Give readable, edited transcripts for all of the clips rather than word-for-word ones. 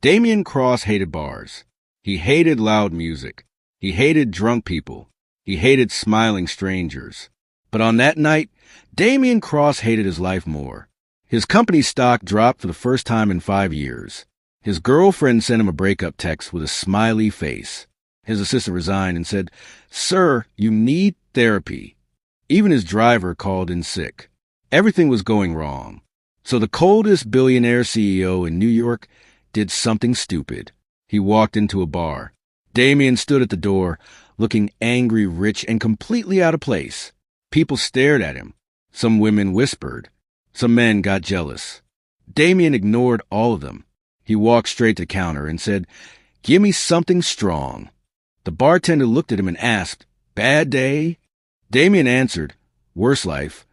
Damian Cross hated bars. He hated loud music. He hated drunk people. He hated smiling strangers. But on that night, Damian Cross hated his life more. His company's stock dropped for the first time in 5 years. His girlfriend sent him a breakup text with a smiley face. His assistant resigned and said, "Sir, you need therapy." Even his driver called in sick. Everything was going wrong. So the coldest billionaire CEO in New York did something stupid. He walked into a bar. Damian stood at the door, looking angry, rich, and completely out of place. People stared at him. Some women whispered. Some men got jealous. Damian ignored all of them. He walked straight to the counter and said, "Give me something strong." The bartender looked at him and asked, "Bad day?" Damian answered, "Worse life."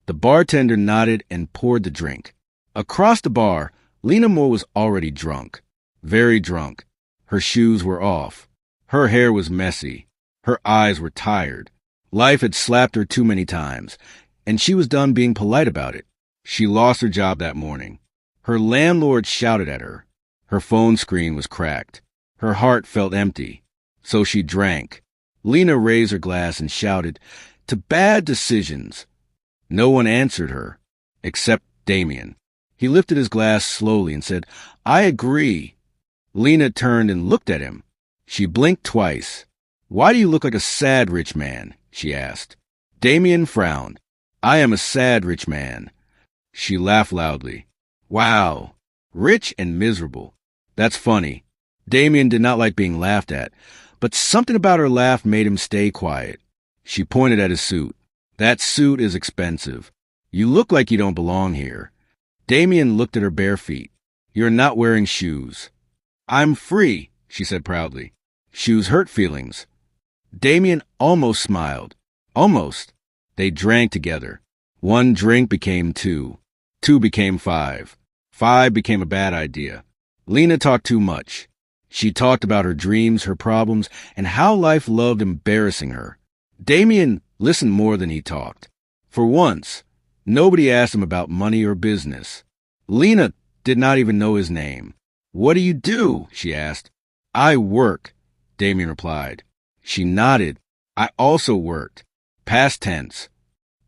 The bartender nodded and poured the drink. Across the bar, Lena Moore was already drunk. Very drunk. Her shoes were off. Her hair was messy. Her eyes were tired. Life had slapped her too many times, and she was done being polite about it. She lost her job that morning. Her landlord shouted at her. Her phone screen was cracked. Her heart felt empty. So she drank. Lena raised her glass and shouted, "To bad decisions." No one answered her, except Damian. He lifted his glass slowly and said, "I agree." Lena turned and looked at him. She blinked twice. "Why do you look like a sad rich man?" she asked. Damian frowned. "I am a sad rich man." She laughed loudly. "Wow, rich and miserable. That's funny." Damian did not like being laughed at, but something about her laugh made him stay quiet. She pointed at his suit. "That suit is expensive. You look like you don't belong here." Damian looked at her bare feet. "You're not wearing shoes." "I'm free," she said proudly. "Shoes hurt feelings." Damian almost smiled. Almost. They drank together. 1 drink became 2. 2 became 5. 5 became a bad idea. Lena talked too much. She talked about her dreams, her problems, and how life loved embarrassing her. Damian listened more than he talked. For once, nobody asked him about money or business. Lena did not even know his name. "What do you do?" she asked. "I work," Damian replied. She nodded. "I also worked." Past tense.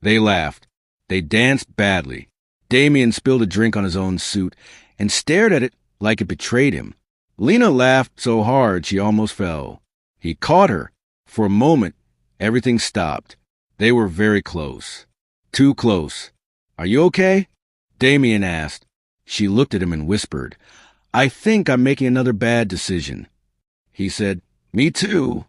They laughed. They danced badly. Damian spilled a drink on his own suit and stared at it like it betrayed him. Lena laughed so hard she almost fell. He caught her. For a moment, everything stopped. They were very close. Too close. "Are you okay?" Damian asked. She looked at him and whispered, "I think I'm making another bad decision." He said, "Me too."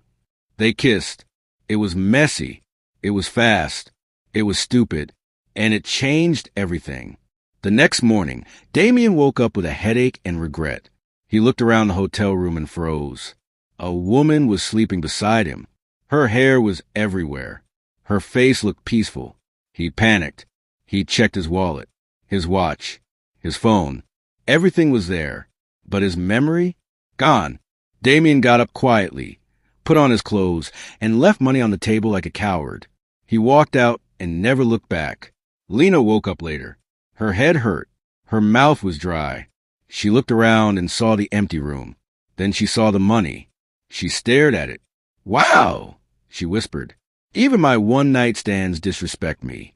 They kissed. It was messy. It was fast. It was stupid. And it changed everything. The next morning, Damian woke up with a headache and regret. He looked around the hotel room and froze. A woman was sleeping beside him. Her hair was everywhere. Her face looked peaceful. He panicked. He checked his wallet, his watch, his phone. Everything was there. But his memory? Gone. Damian got up quietly, put on his clothes, and left money on the table like a coward. He walked out and never looked back. Lena woke up later. Her head hurt. Her mouth was dry. She looked around and saw the empty room. Then she saw the money. She stared at it. "Wow," she whispered. "Even my one-night stands disrespect me."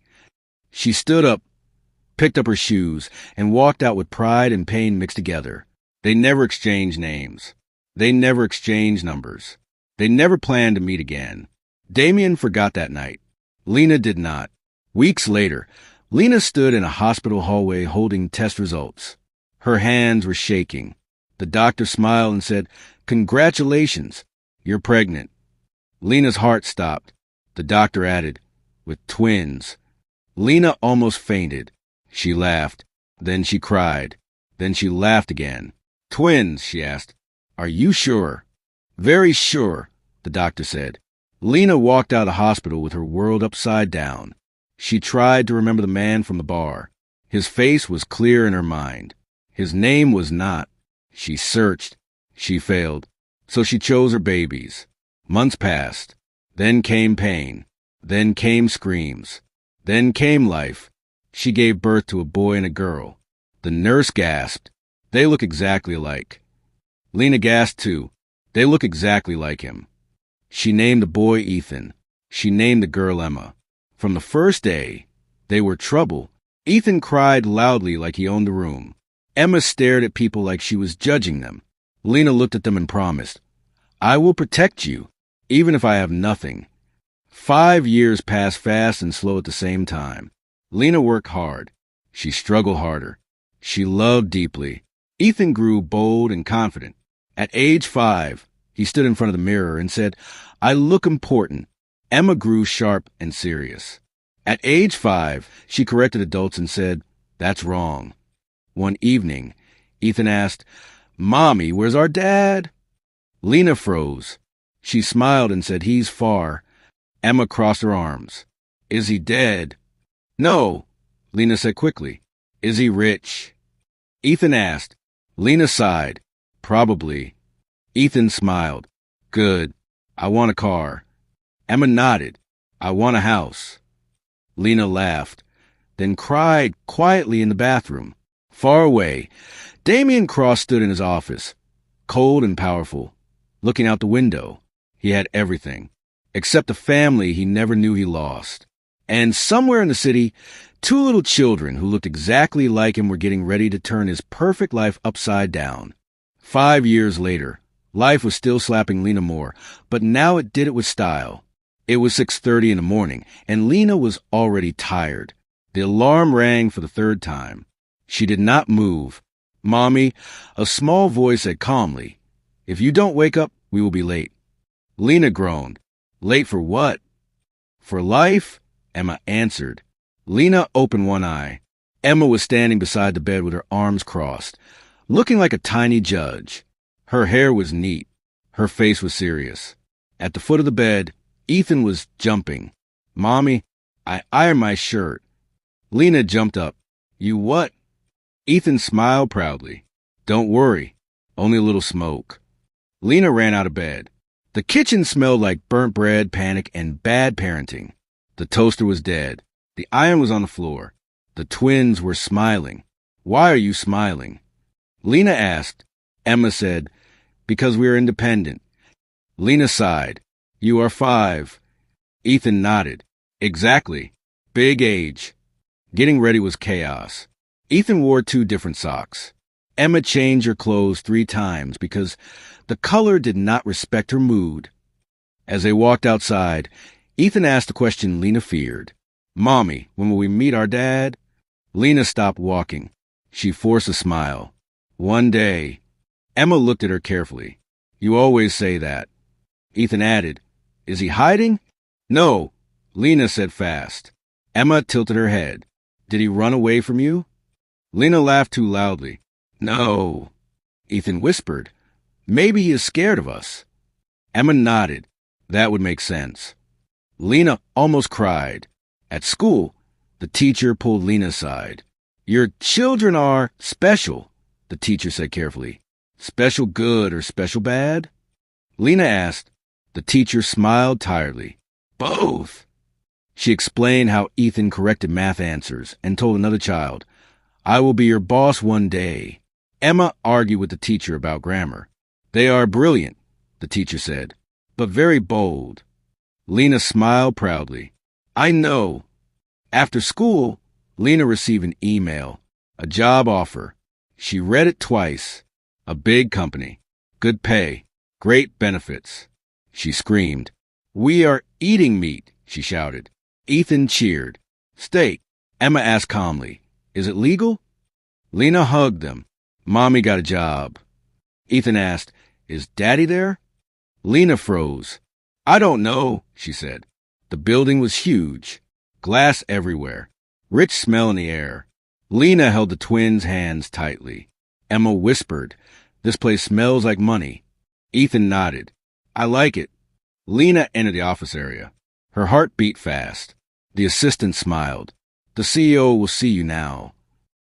She stood up, picked up her shoes, and walked out with pride and pain mixed together. They never exchanged names. They never exchanged numbers. They never planned to meet again. Damian forgot that night. Lena did not. Weeks later, Lena stood in a hospital hallway holding test results. Her hands were shaking. The doctor smiled and said, "Congratulations, you're pregnant." Lena's heart stopped. The doctor added, "With twins." Lena almost fainted. She laughed. Then she cried. Then she laughed again. "Twins," she asked. "Are you sure?" "Very sure," the doctor said. Lena walked out of the hospital with her world upside down. She tried to remember the man from the bar. His face was clear in her mind. His name was not. She searched. She failed. So she chose her babies. Months passed. Then came pain. Then came screams. Then came life. She gave birth to a boy and a girl. The nurse gasped. "They look exactly alike." Lena gasped too. They look exactly like him. She named the boy Ethan. She named the girl Emma. From the first day, they were trouble. Ethan cried loudly like he owned the room. Emma stared at people like she was judging them. Lena looked at them and promised, "I will protect you, even if I have nothing." 5 years passed fast and slow at the same time. Lena worked hard. She struggled harder. She loved deeply. Ethan grew bold and confident. At age 5, he stood in front of the mirror and said, "I look important." Emma grew sharp and serious. At age 5, she corrected adults and said, "That's wrong." One evening, Ethan asked, "Mommy, where's our dad?" Lena froze. She smiled and said, "He's far." Emma crossed her arms. "Is he dead?" "No," Lena said quickly. "Is he rich?" Ethan asked. Lena sighed. "Probably." Ethan smiled. "Good. I want a car." Emma nodded. "I want a house." Lena laughed, then cried quietly in the bathroom. Far away, Damian Cross stood in his office, cold and powerful, looking out the window. He had everything, except a family he never knew he lost. And somewhere in the city, 2 little children who looked exactly like him were getting ready to turn his perfect life upside down. 5 years later, life was still slapping Lena Moore, but now it did it with style. It was 6:30 in the morning, and Lena was already tired. The alarm rang for the 3rd time. She did not move. "Mommy," a small voice said calmly, "if you don't wake up, we will be late." Lena groaned. "Late for what?" "For life," Emma answered. Lena opened one eye. Emma was standing beside the bed with her arms crossed, looking like a tiny judge. Her hair was neat. Her face was serious. At the foot of the bed, Ethan was jumping. "Mommy, I ironed my shirt." Lena jumped up. "You what?" Ethan smiled proudly. "Don't worry, only a little smoke." Lena ran out of bed. The kitchen smelled like burnt bread, panic, and bad parenting. The toaster was dead. The iron was on the floor. The twins were smiling. "Why are you smiling?" Lena asked. Emma said, "Because we are independent." Lena sighed. "You are 5. Ethan nodded. "Exactly. Big age." Getting ready was chaos. Ethan wore 2 different socks. Emma changed her clothes 3 times because the color did not respect her mood. As they walked outside, Ethan asked the question Lena feared. "Mommy, when will we meet our dad?" Lena stopped walking. She forced a smile. "One day." Emma looked at her carefully. "You always say that." Ethan added, "Is he hiding?" "No," Lena said fast. Emma tilted her head. "Did he run away from you?" Lena laughed too loudly. "No." Ethan whispered, "Maybe he is scared of us." Emma nodded. That would make sense. Lena almost cried. At school, the teacher pulled Lena aside. "Your children are special," the teacher said carefully. "Special good or special bad?" Lena asked. The teacher smiled tiredly. "Both." She explained how Ethan corrected math answers and told another child, "I will be your boss one day." Emma argued with the teacher about grammar. "They are brilliant," the teacher said, "but very bold." Lena smiled proudly. "I know." After school, Lena received an email, a job offer. She read it twice. A big company, good pay, great benefits. She screamed. "We are eating meat," she shouted. Ethan cheered. "Steak," Emma asked calmly. "Is it legal?" Lena hugged them. "Mommy got a job." Ethan asked, "Is Daddy there?" Lena froze. "I don't know," she said. The building was huge. Glass everywhere. Rich smell in the air. Lena held the twins' hands tightly. Emma whispered, "This place smells like money." Ethan nodded. "I like it." Lena entered the office area. Her heart beat fast. The assistant smiled. "The CEO will see you now."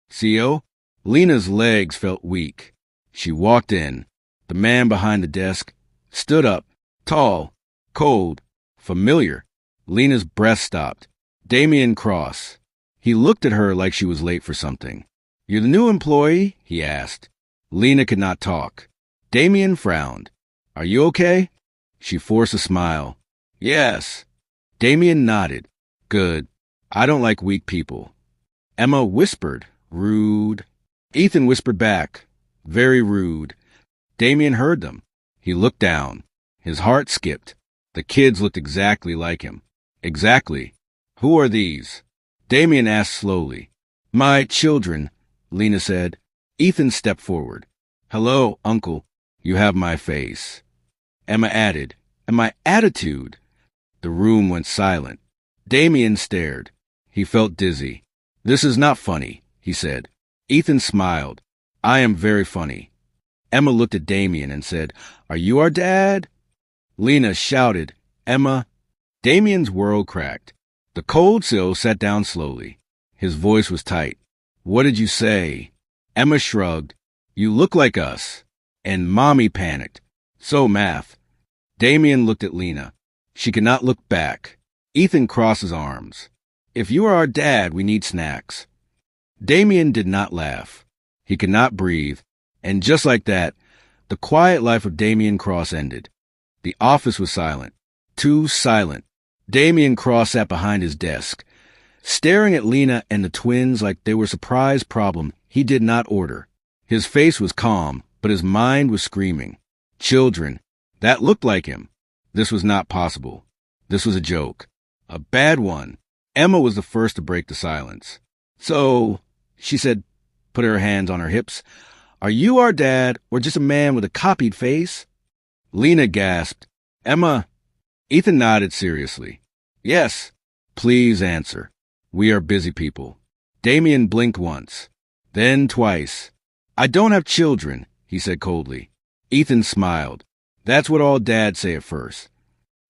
"CEO?" Lena's legs felt weak. She walked in. The man behind the desk stood up, tall, cold, familiar. Lena's breath stopped. Damian Cross. He looked at her like she was late for something. "You're the new employee?" he asked. Lena could not talk. Damian frowned. Are you okay? She forced a smile. Yes. Damian nodded. Good. I don't like weak people. Emma whispered. Rude. Ethan whispered back. Very rude. Damian heard them. He looked down. His heart skipped. The kids looked exactly like him. Exactly. Who are these? Damian asked slowly. My children, Lena said. Ethan stepped forward. Hello, Uncle. You have my face. Emma added, and my attitude. The room went silent. Damian stared. He felt dizzy. This is not funny, he said. Ethan smiled. I am very funny. Emma looked at Damian and said, Are you our dad? Lena shouted, Emma. Damian's world cracked. The cold sill sat down slowly. His voice was tight. What did you say? Emma shrugged. You look like us. And Mommy panicked. So math. Damian looked at Lena. She could not look back. Ethan crossed his arms. If you are our dad, we need snacks. Damian did not laugh. He could not breathe. And just like that, the quiet life of Damian Cross ended. The office was silent. Too silent. Damian Cross sat behind his desk, staring at Lena and the twins like they were a surprise problem he did not order. His face was calm, but his mind was screaming. Children. That looked like him. This was not possible. This was a joke. A bad one. Emma was the first to break the silence. So, she said, put her hands on her hips, are you our dad or just a man with a copied face? Lena gasped. Emma. Ethan nodded seriously. Yes. Please answer. We are busy people. Damian blinked once, then twice. I don't have children, he said coldly. Ethan smiled. That's what all dads say at first.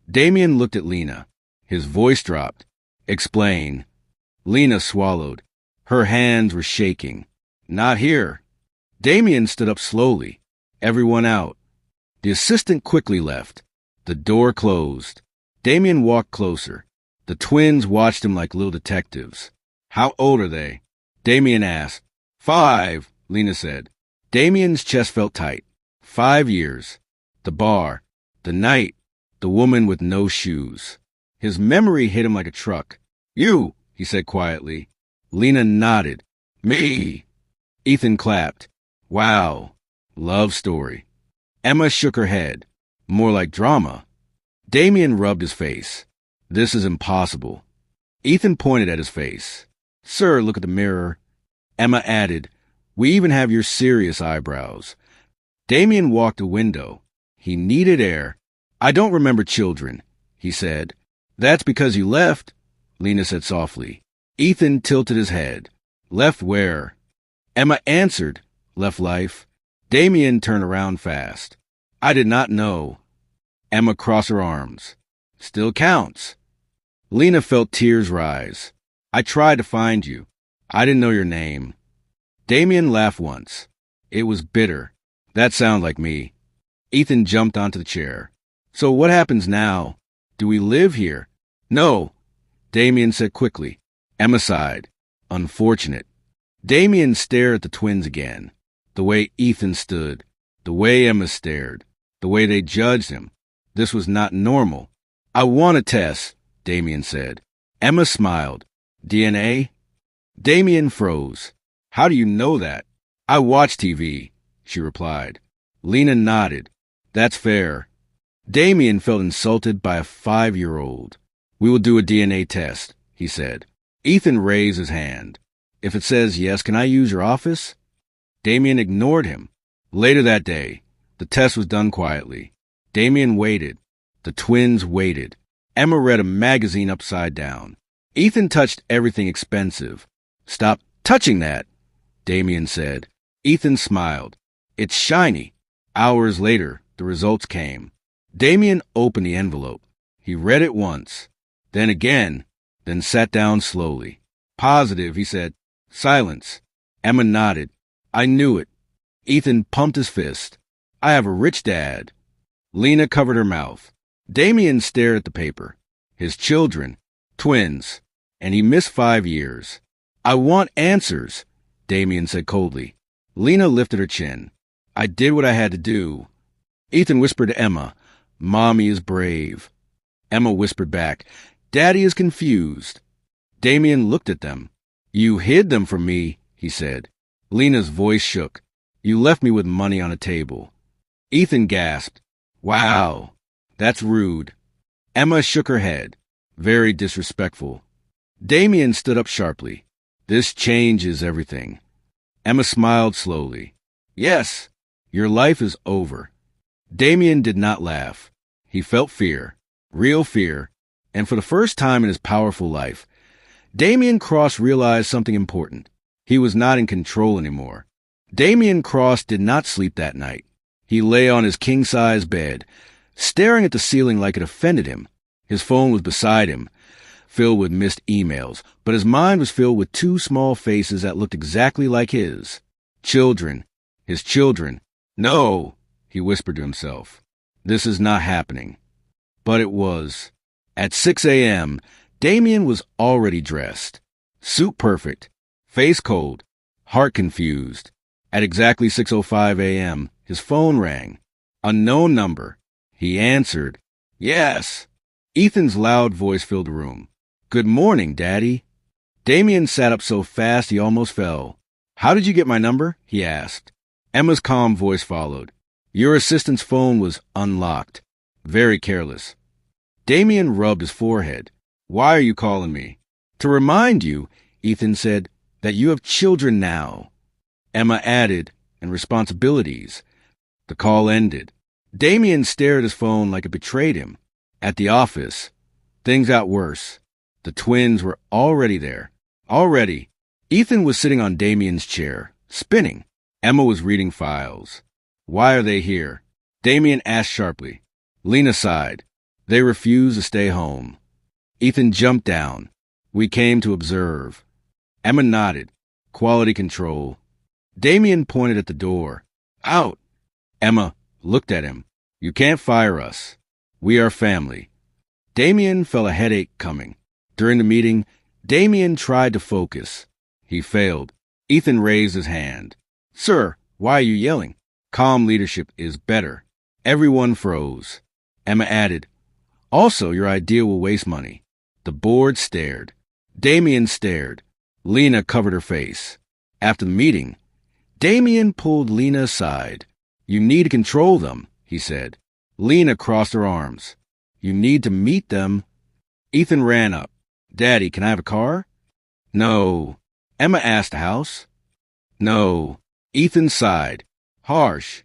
Damian looked at Lena. His voice dropped. Explain. Lena swallowed. Her hands were shaking. Not here. Damian stood up slowly. Everyone out. The assistant quickly left. The door closed. Damian walked closer. The twins watched him like little detectives. How old are they? Damian asked. 5, Lena said. Damian's chest felt tight. 5 years. The bar. The night. The woman with no shoes. His memory hit him like a truck. You, he said quietly. Lena nodded. Me. Ethan clapped. Wow. Love story. Emma shook her head. More like drama. Damian rubbed his face. This is impossible. Ethan pointed at his face. Sir, look at the mirror. Emma added, we even have your serious eyebrows. Damian walked a window. He needed air. I don't remember children, he said. That's because you left, Lena said softly. Ethan tilted his head. Left where? Emma answered, left life. Damian turned around fast. I did not know. Emma crossed her arms. Still counts. Lena felt tears rise. I tried to find you. I didn't know your name. Damian laughed once. It was bitter. That sounded like me. Ethan jumped onto the chair. So what happens now? Do we live here? No, Damian said quickly. Emma sighed. Unfortunate. Damian stared at the twins again. The way Ethan stood. The way Emma stared. The way they judged him. This was not normal. I want a test, Damian said. Emma smiled. DNA? Damian froze. How do you know that? I watch TV, she replied. Lena nodded. That's fair. Damian felt insulted by a 5-year-old. We will do a DNA test, he said. Ethan raised his hand. If it says yes, can I use your office? Damian ignored him. Later that day, the test was done quietly. Damian waited. The twins waited. Emma read a magazine upside down. Ethan touched everything expensive. Stop touching that, Damian said. Ethan smiled. It's shiny. Hours later, the results came. Damian opened the envelope. He read it once, then again, then sat down slowly. Positive, he said. Silence. Emma nodded. I knew it. Ethan pumped his fist. I have a rich dad. Lena covered her mouth. Damian stared at the paper. His children. Twins. And he missed 5 years. I want answers, Damian said coldly. Lena lifted her chin. I did what I had to do. Ethan whispered to Emma, "Mommy is brave." Emma whispered back, "Daddy is confused." Damian looked at them. "You hid them from me," he said. Lena's voice shook. "You left me with money on a table." Ethan gasped, "Wow, that's rude." Emma shook her head. "Very disrespectful." Damian stood up sharply. "This changes everything." Emma smiled slowly. "Yes, your life is over." Damian did not laugh. He felt fear, real fear, and for the first time in his powerful life, Damian Cross realized something important. He was not in control anymore. Damian Cross did not sleep that night. He lay on his king-size bed, staring at the ceiling like it offended him. His phone was beside him, filled with missed emails, but his mind was filled with two small faces that looked exactly like his. Children. His children. "No," he whispered to himself. "This is not happening." But it was. At 6 a.m., Damian was already dressed. Suit perfect, face cold, heart confused. At exactly 6:05 a.m., his phone rang. Unknown number. He answered. "Yes." Ethan's loud voice filled the room. "Good morning, Daddy." Damian sat up so fast he almost fell. "How did you get my number?" he asked. Emma's calm voice followed. "Your assistant's phone was unlocked. Very careless." Damian rubbed his forehead. "Why are you calling me?" "To remind you," Ethan said, "that you have children now." Emma added, "and responsibilities." The call ended. Damian stared at his phone like it betrayed him. At the office, things got worse. The twins were already there. Already. Ethan was sitting on Damian's chair, spinning. Emma was reading files. "Why are they here?" Damian asked sharply. Lena sighed. "They refuse to stay home." Ethan jumped down. "We came to observe." Emma nodded. "Quality control." Damian pointed at the door. "Out!" Emma looked at him. "You can't fire us. We are family." Damian felt a headache coming. During the meeting, Damian tried to focus. He failed. Ethan raised his hand. "Sir, why are you yelling? Calm leadership is better." Everyone froze. Emma added, "Also, your idea will waste money." The board stared. Damian stared. Lena covered her face. After the meeting, Damian pulled Lena aside. "You need to control them," he said. Lena crossed her arms. "You need to meet them." Ethan ran up. "Daddy, can I have a car?" "No." Emma asked the house. "No." Ethan sighed. Harsh.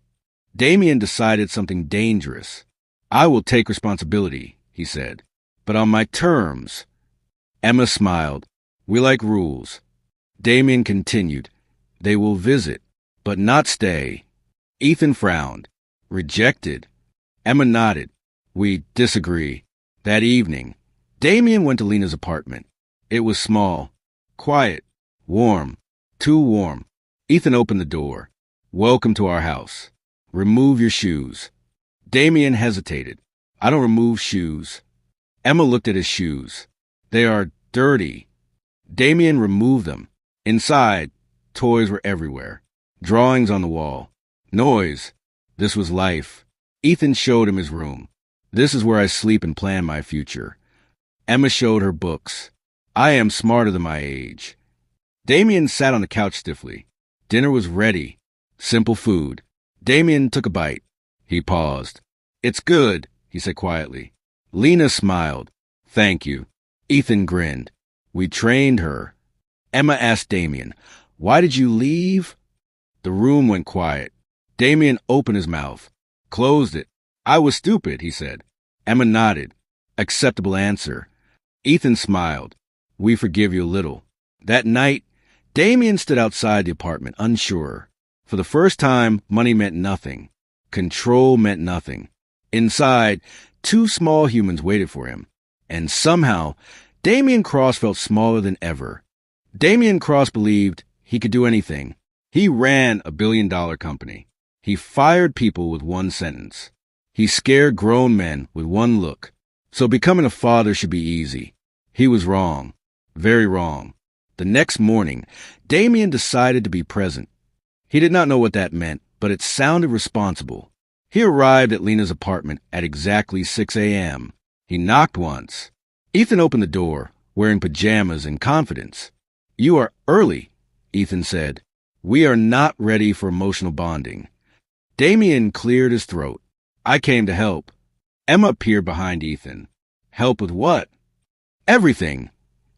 Damian decided something dangerous. "I will take responsibility," he said, "but on my terms." Emma smiled. "We like rules." Damian continued. "They will visit, but not stay." Ethan frowned. "Rejected." Emma nodded. "We disagree." That evening, Damian went to Lena's apartment. It was small, quiet, warm, too warm. Ethan opened the door. "Welcome to our house. Remove your shoes." Damian hesitated. "I don't remove shoes." Emma looked at his shoes. "They are dirty." Damian removed them. Inside, toys were everywhere. Drawings on the wall. Noise. This was life. Ethan showed him his room. "This is where I sleep and plan my future." Emma showed her books. "I am smarter than my age." Damian sat on the couch stiffly. Dinner was ready. Simple food. Damian took a bite. He paused. "It's good," he said quietly. Lena smiled. "Thank you." Ethan grinned. "We trained her." Emma asked Damian, "Why did you leave?" The room went quiet. Damian opened his mouth, closed it. "I was stupid," he said. Emma nodded. Acceptable answer. Ethan smiled. "We forgive you a little." That night, Damian stood outside the apartment, unsure. For the first time, money meant nothing. Control meant nothing. Inside, two small humans waited for him. And somehow, Damian Cross felt smaller than ever. Damian Cross believed he could do anything. He ran a billion-dollar company. He fired people with one sentence. He scared grown men with one look. So becoming a father should be easy. He was wrong. Very wrong. The next morning, Damian decided to be present. He did not know what that meant, but it sounded responsible. He arrived at Lena's apartment at exactly 6 a.m. He knocked once. Ethan opened the door, wearing pajamas and confidence. "You are early," Ethan said. "We are not ready for emotional bonding." Damian cleared his throat. "I came to help." Emma appeared behind Ethan. "Help with what?" "Everything,"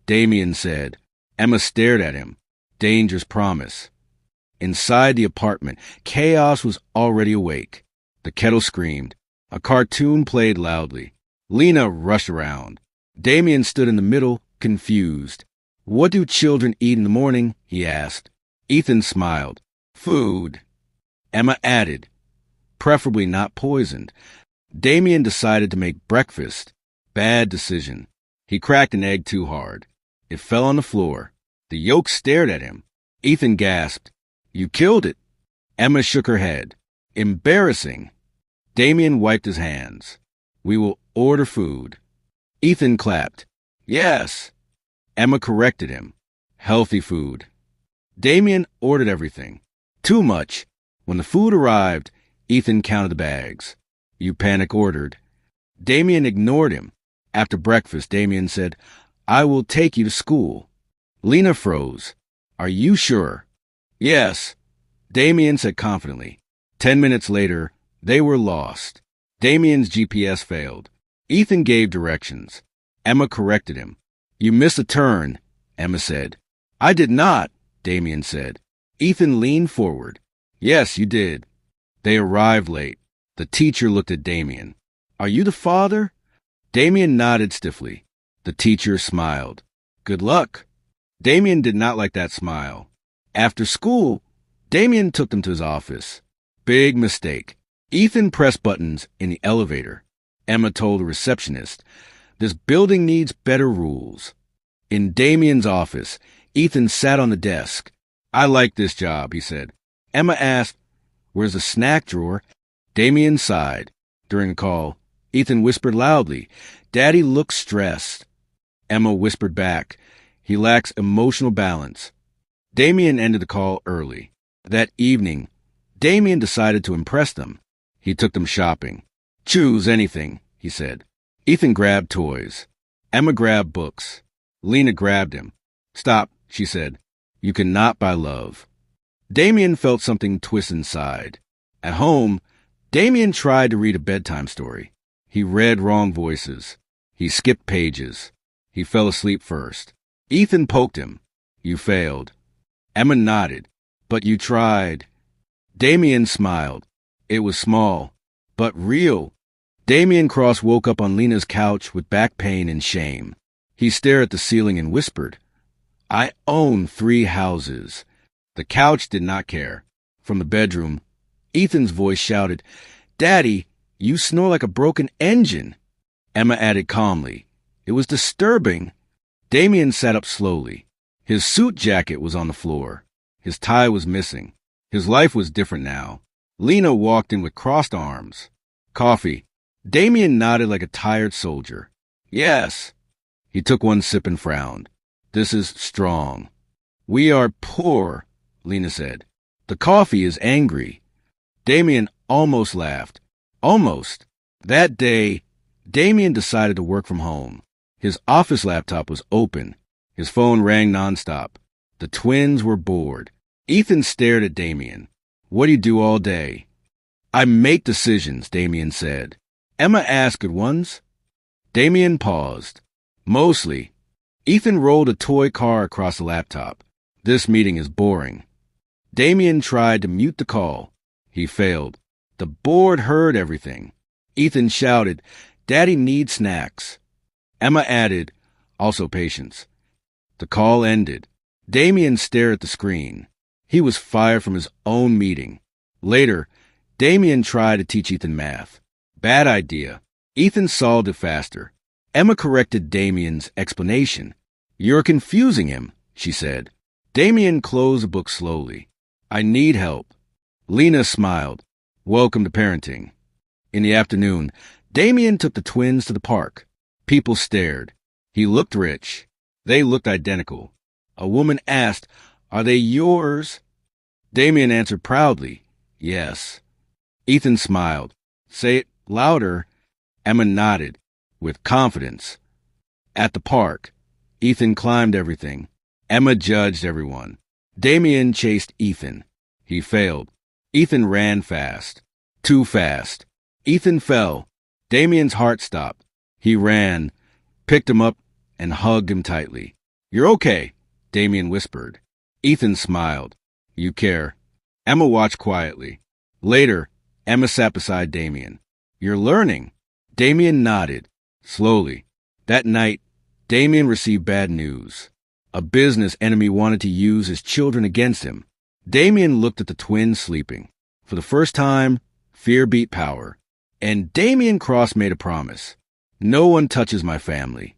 Damian said. Emma stared at him. Dangerous promise. Inside the apartment, chaos was already awake. The kettle screamed. A cartoon played loudly. Lena rushed around. Damian stood in the middle, confused. "What do children eat in the morning?" he asked. Ethan smiled. "Food." Emma added, "Preferably not poisoned." Damian decided to make breakfast. Bad decision. He cracked an egg too hard. It fell on the floor. The yolk stared at him. Ethan gasped, "You killed it." Emma shook her head. "Embarrassing." Damian wiped his hands. "We will order food." Ethan clapped. "Yes." Emma corrected him. "Healthy food." Damian ordered everything. Too much. When the food arrived, Ethan counted the bags. "You panic ordered." Damian ignored him. After breakfast, Damian said, "I will take you to school." Lena froze. "Are you sure?" "Yes," Damian said confidently. 10 minutes later, they were lost. Damian's GPS failed. Ethan gave directions. Emma corrected him. "You missed a turn," Emma said. "I did not," Damian said. Ethan leaned forward. "Yes, you did." They arrived late. The teacher looked at Damian. "Are you the father?" Damian nodded stiffly. The teacher smiled. "Good luck." Damian did not like that smile. After school, Damian took them to his office. Big mistake. Ethan pressed buttons in the elevator. Emma told the receptionist, "This building needs better rules." In Damian's office, Ethan sat on the desk. "I like this job," he said. Emma asked, "Where's the snack drawer?" Damian sighed. During the call, Ethan whispered loudly, "Daddy looks stressed." Emma whispered back, "He lacks emotional balance." Damian ended the call early. That evening, Damian decided to impress them. He took them shopping. "Choose anything," he said. Ethan grabbed toys. Emma grabbed books. Lena grabbed him. "Stop," she said. "You cannot buy love." Damian felt something twist inside. At home, Damian tried to read a bedtime story. He read wrong voices. He skipped pages. He fell asleep first. Ethan poked him. "You failed." Emma nodded. "But you tried." Damian smiled. It was small, but real. Damian Cross woke up on Lena's couch with back pain and shame. He stared at the ceiling and whispered, "I own 3 houses." The couch did not care. From the bedroom, Ethan's voice shouted, "Daddy, you snore like a broken engine." Emma added calmly, "It was disturbing." Damian sat up slowly. His suit jacket was on the floor. His tie was missing. His life was different now. Lena walked in with crossed arms. "Coffee." Damian nodded like a tired soldier. "Yes." He took one sip and frowned. "This is strong." "We are poor," Lena said. "The coffee is angry." Damian almost laughed. Almost. That day, Damian decided to work from home. His office laptop was open. His phone rang nonstop. The twins were bored. Ethan stared at Damian. "What do you do all day?" "I make decisions," Damian said. Emma asked, "Good ones?" Damian paused. "Mostly." Ethan rolled a toy car across the laptop. "This meeting is boring." Damian tried to mute the call. He failed. The board heard everything. Ethan shouted, "Daddy needs snacks." Emma added, "Also patience." The call ended. Damian stared at the screen. He was fired from his own meeting. Later, Damian tried to teach Ethan math. Bad idea. Ethan solved it faster. Emma corrected Damian's explanation. "You're confusing him," she said. Damian closed the book slowly. "I need help." Lena smiled. "Welcome to parenting." In the afternoon, Damian took the twins to the park. People stared. He looked rich. They looked identical. A woman asked, "Are they yours?" Damian answered proudly, "Yes." Ethan smiled. Say it louder. Emma nodded, with confidence. At the park, Ethan climbed everything. Emma judged everyone. Damian chased Ethan. He failed. Ethan ran fast. Too fast. Ethan fell. Damian's heart stopped. He ran, picked him up, and hugged him tightly. "You're okay," Damian whispered. Ethan smiled. "You care." Emma watched quietly. Later, Emma sat beside Damian. "You're learning." Damian nodded, slowly. That night, Damian received bad news. A business enemy wanted to use his children against him. Damian looked at the twins sleeping. For the first time, fear beat power. And Damian Cross made a promise. "No one touches my family."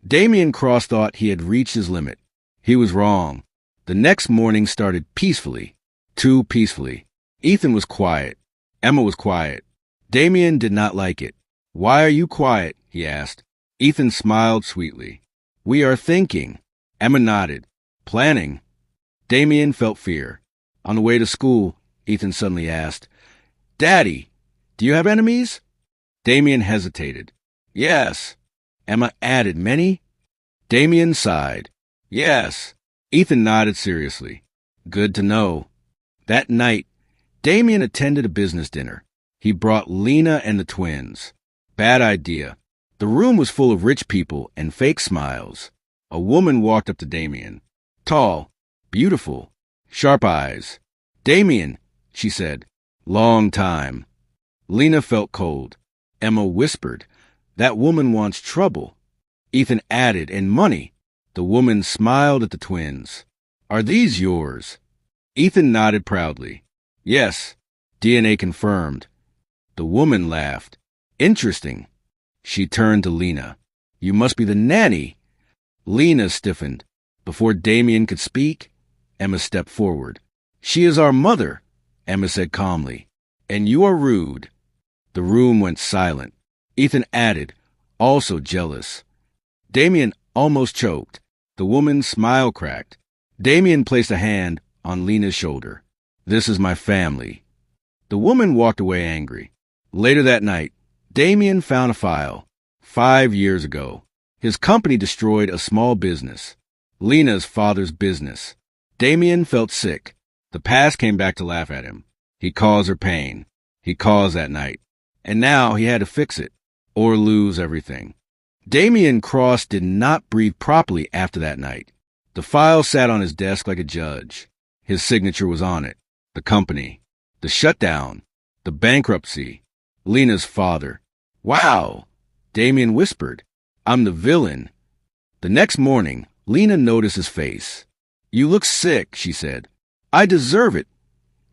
Damian Cross thought he had reached his limit. He was wrong. The next morning started peacefully. Too peacefully. Ethan was quiet. Emma was quiet. Damian did not like it. "Why are you quiet?" he asked. Ethan smiled sweetly. "We are thinking." Emma nodded. "Planning." Damian felt fear. On the way to school, Ethan suddenly asked, "Daddy, do you have enemies?" Damian hesitated. "Yes." Emma added, "Many?" Damian sighed. "Yes." Ethan nodded seriously. "Good to know." That night, Damian attended a business dinner. He brought Lena and the twins. Bad idea. The room was full of rich people and fake smiles. A woman walked up to Damian. Tall, beautiful, sharp eyes. "Damian," she said. "Long time." Lena felt cold. Emma whispered, "That woman wants trouble." Ethan added, "And money." The woman smiled at the twins. "Are these yours?" Ethan nodded proudly. "Yes." DNA confirmed. The woman laughed. "Interesting." She turned to Lena. "You must be the nanny." Lena stiffened. Before Damian could speak, Emma stepped forward. "She is our mother," Emma said calmly. "And you are rude." The room went silent. Ethan added, also jealous. Damian almost choked. The woman's smile cracked. Damian placed a hand on Lena's shoulder. "This is my family." The woman walked away angry. Later that night, Damian found a file. 5 years ago. His company destroyed a small business. Lena's father's business. Damian felt sick. The past came back to laugh at him. He caused her pain. He caused that night. And now he had to fix it, or lose everything. Damian Cross did not breathe properly after that night. The file sat on his desk like a judge. His signature was on it. The company. The shutdown. The bankruptcy. Lena's father. "Wow," Damian whispered. "I'm the villain." The next morning, Lena noticed his face. "You look sick," she said. "I deserve it,"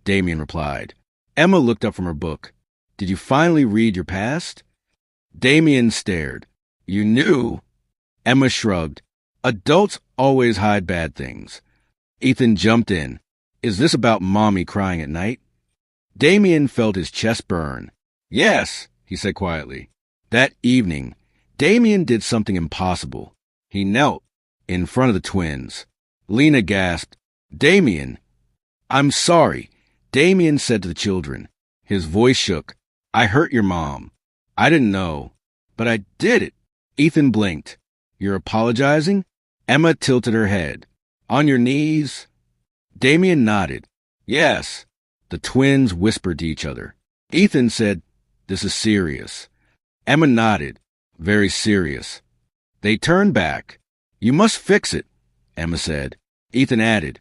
Damian replied. Emma looked up from her book. "Did you finally read your past?" Damian stared. "You knew?" Emma shrugged. "Adults always hide bad things." Ethan jumped in. "Is this about mommy crying at night?" Damian felt his chest burn. "Yes," he said quietly. That evening, Damian did something impossible. He knelt in front of the twins. Lena gasped, "Damian!" "I'm sorry," Damian said to the children. His voice shook. "I hurt your mom. I didn't know, but I did it." Ethan blinked. "You're apologizing?" Emma tilted her head. "On your knees?" Damian nodded. "Yes." The twins whispered to each other. Ethan said, "This is serious." Emma nodded. "Very serious." They turned back. "You must fix it," Emma said. Ethan added,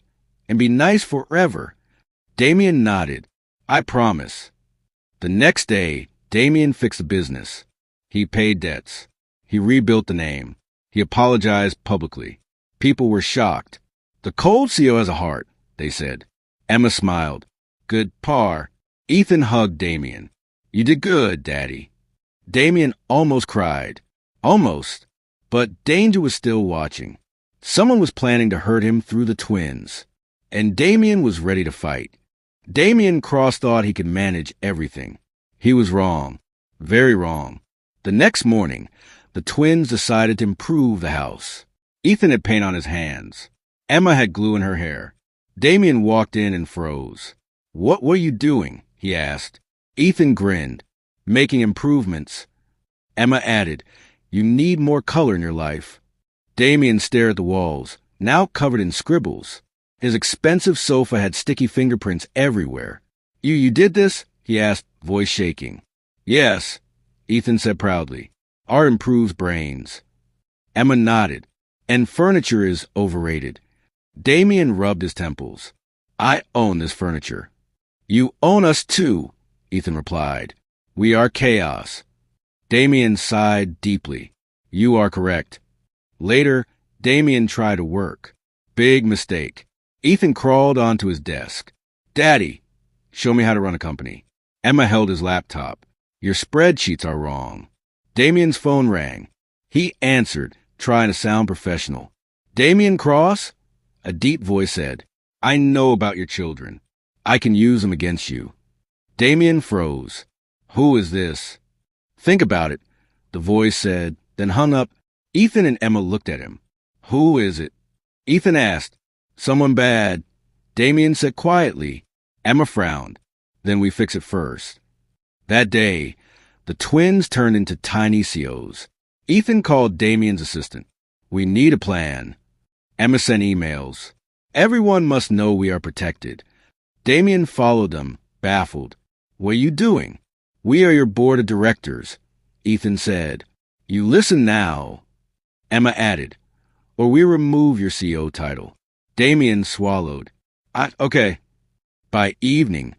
"And be nice forever." Damian nodded. "I promise." The next day, Damian fixed the business. He paid debts. He rebuilt the name. He apologized publicly. People were shocked. "The cold CEO has a heart," they said. Emma smiled. "Good par." Ethan hugged Damian. "You did good, Daddy." Damian almost cried. Almost. But danger was still watching. Someone was planning to hurt him through the twins. And Damian was ready to fight. Damian Cross thought he could manage everything. He was wrong. Very wrong. The next morning, the twins decided to improve the house. Ethan had paint on his hands. Emma had glue in her hair. Damian walked in and froze. "What were you doing?" he asked. Ethan grinned. Making improvements. Emma added, you need more color in your life. Damian stared at the walls, now covered in scribbles. His expensive sofa had sticky fingerprints everywhere. You did this? He asked, voice shaking. Yes, Ethan said proudly. Art improves brains. Emma nodded. And furniture is overrated. Damian rubbed his temples. I own this furniture. You own us too, Ethan replied. We are chaos. Damian sighed deeply. You are correct. Later, Damian tried to work. Big mistake. Ethan crawled onto his desk. Daddy, show me how to run a company. Emma held his laptop. Your spreadsheets are wrong. Damian's phone rang. He answered, trying to sound professional. Damian Cross? A deep voice said, I know about your children. I can use them against you. Damian froze. Who is this? Think about it, the voice said, then hung up. Ethan and Emma looked at him. Who is it? Ethan asked. Someone bad. Damian said quietly. Emma frowned. Then we fix it first. That day, the twins turned into tiny CEOs. Ethan called Damian's assistant. We need a plan. Emma sent emails. Everyone must know we are protected. Damian followed them, baffled. What are you doing? We are your board of directors, Ethan said. You listen now. Emma added, or we remove your CEO title. Damian swallowed. Okay. By evening,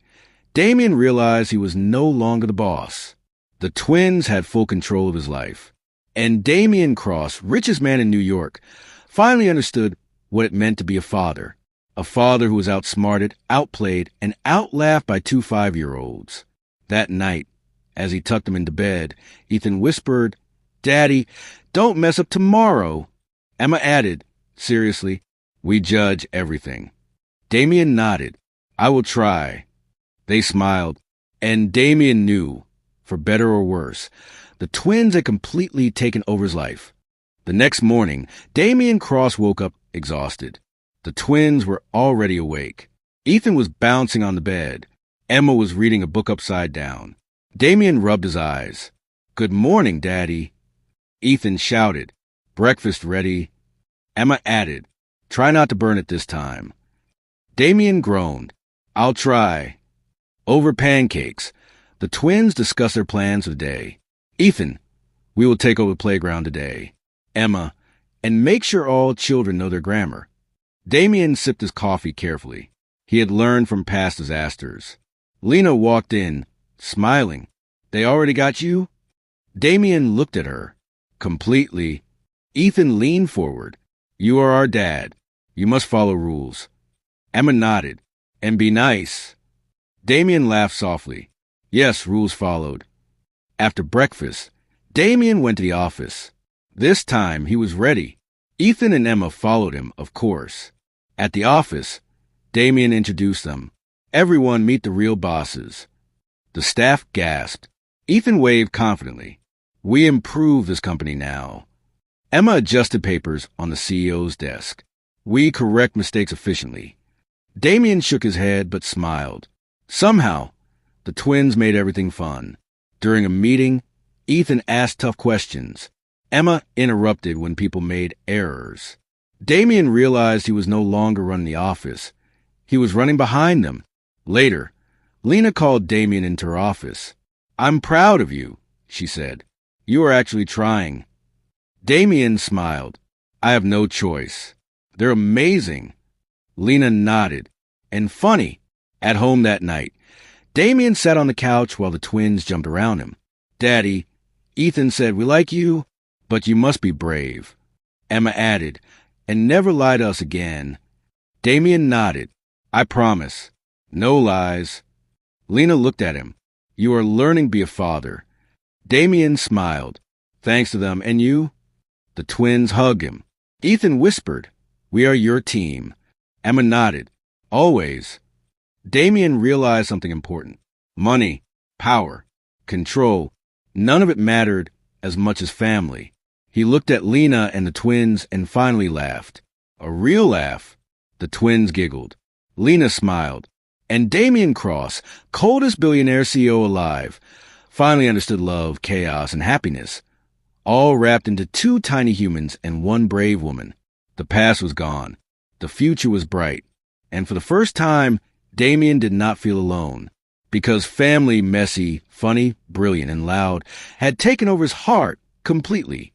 Damian realized he was no longer the boss. The twins had full control of his life. And Damian Cross, richest man in New York, finally understood what it meant to be a father who was outsmarted, outplayed, and outlaughed by two 5-year-olds. That night, as he tucked them into bed, Ethan whispered, Daddy, don't mess up tomorrow. Emma added, seriously, we judge everything. Damian nodded. I will try. They smiled, and Damian knew, for better or worse, the twins had completely taken over his life. The next morning, Damian Cross woke up exhausted. The twins were already awake. Ethan was bouncing on the bed. Emma was reading a book upside down. Damian rubbed his eyes. Good morning, Daddy. Ethan shouted, breakfast ready. Emma added, try not to burn it this time. Damian groaned, I'll try. Over pancakes, the twins discussed their plans for the day. Ethan, we will take over the playground today. Emma, and make sure all children know their grammar. Damian sipped his coffee carefully. He had learned from past disasters. Lena walked in, smiling. They already got you? Damian looked at her. Completely. Ethan leaned forward. You are our dad. You must follow rules. Emma nodded. And be nice. Damian laughed softly. Yes, rules followed. After breakfast, Damian went to the office. This time, he was ready. Ethan and Emma followed him, of course. At the office, Damian introduced them. Everyone meet the real bosses. The staff gasped. Ethan waved confidently. We improve this company now. Emma adjusted papers on the CEO's desk. We correct mistakes efficiently. Damian shook his head but smiled. Somehow, the twins made everything fun. During a meeting, Ethan asked tough questions. Emma interrupted when people made errors. Damian realized he was no longer running the office. He was running behind them. Later, Lena called Damian into her office. I'm proud of you, she said. You are actually trying. Damian smiled. I have no choice. They're amazing. Lena nodded. And funny. At home that night, Damian sat on the couch while the twins jumped around him. Daddy, Ethan said, we like you, but you must be brave. Emma added, and never lie to us again. Damian nodded. I promise. No lies. Lena looked at him. You are learning to be a father. Damian smiled. Thanks to them. And you? The twins hugged him. Ethan whispered, we are your team. Emma nodded. Always. Damian realized something important. Money, power, control. None of it mattered as much as family. He looked at Lena and the twins and finally laughed. A real laugh. The twins giggled. Lena smiled. And Damian Cross, coldest billionaire CEO alive, finally understood love, chaos, and happiness, all wrapped into two tiny humans and one brave woman. The past was gone. The future was bright. And for the first time, Damian did not feel alone, because family, messy, funny, brilliant, and loud, had taken over his heart completely.